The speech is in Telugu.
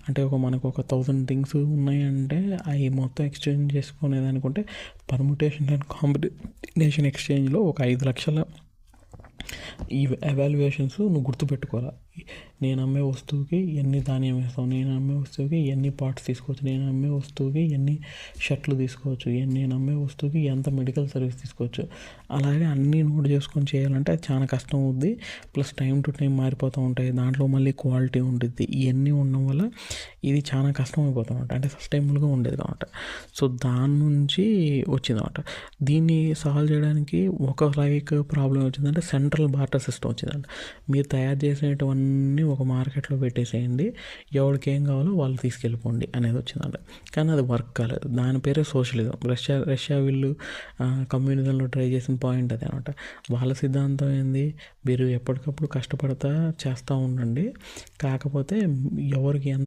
అంటే మనకు ఒక 1000 థింగ్స్ ఉన్నాయంటే అవి మొత్తం ఎక్స్చేంజ్ చేసుకునేది అనుకుంటే పర్ముటేషన్ అండ్ కాంబినేషన్ ఎక్స్చేంజ్లో ఒక 5,00,000 ఈ ఎవాల్యుయేషన్స్ నువ్వు గుర్తుపెట్టుకోవాలి. నేను అమ్మే వస్తువుకి ఎన్ని ధాన్యం వేస్తావు, నేను అమ్మే వస్తువుకి ఎన్ని పార్ట్స్ తీసుకోవచ్చు, నేను అమ్మే వస్తువుకి ఎన్ని షర్ట్లు తీసుకోవచ్చు, నేను అమ్మే వస్తువుకి ఎంత మెడికల్ సర్వీస్ తీసుకోవచ్చు. అలాగే అన్నీ నోట్ చేసుకొని చేయాలంటే అది చాలా కష్టం అవుద్ది. ప్లస్ టైం టు టైం మారిపోతూ ఉంటాయి. దాంట్లో మళ్ళీ క్వాలిటీ ఉంటుంది. ఇవన్నీ ఉండడం వల్ల ఇది చాలా కష్టం అయిపోతూ ఉంటుంది. అంటే సస్టైనబుల్గా ఉండేది కాబట్టి. సో దాని నుంచి వచ్చిందన్నమాట. దీన్ని సాల్వ్ చేయడానికి ఒక ప్రాబ్లం వచ్చిందంటే సెంట్రల్ బార్టర్ సిస్టమ్ వచ్చిందంట. మీరు తయారు చేసేటివన్నీ ఒక మార్కెట్లో పెట్టేసేయండి, ఎవరికి ఏం కావాలో వాళ్ళు తీసుకెళ్ళిపోండి అనేది వచ్చిందంట. కానీ అది వర్క్ కాలేదు. దాని పేరే సోషలిజం. రష్యా వీళ్ళు కమ్యూనిజంలో ట్రై చేసిన పాయింట్ అదే అనమాట. వాళ్ళ సిద్ధాంతం ఏంది, మీరు ఎప్పటికప్పుడు కష్టపడతా చేస్తూ ఉండండి, కాకపోతే ఎవరికి ఎంత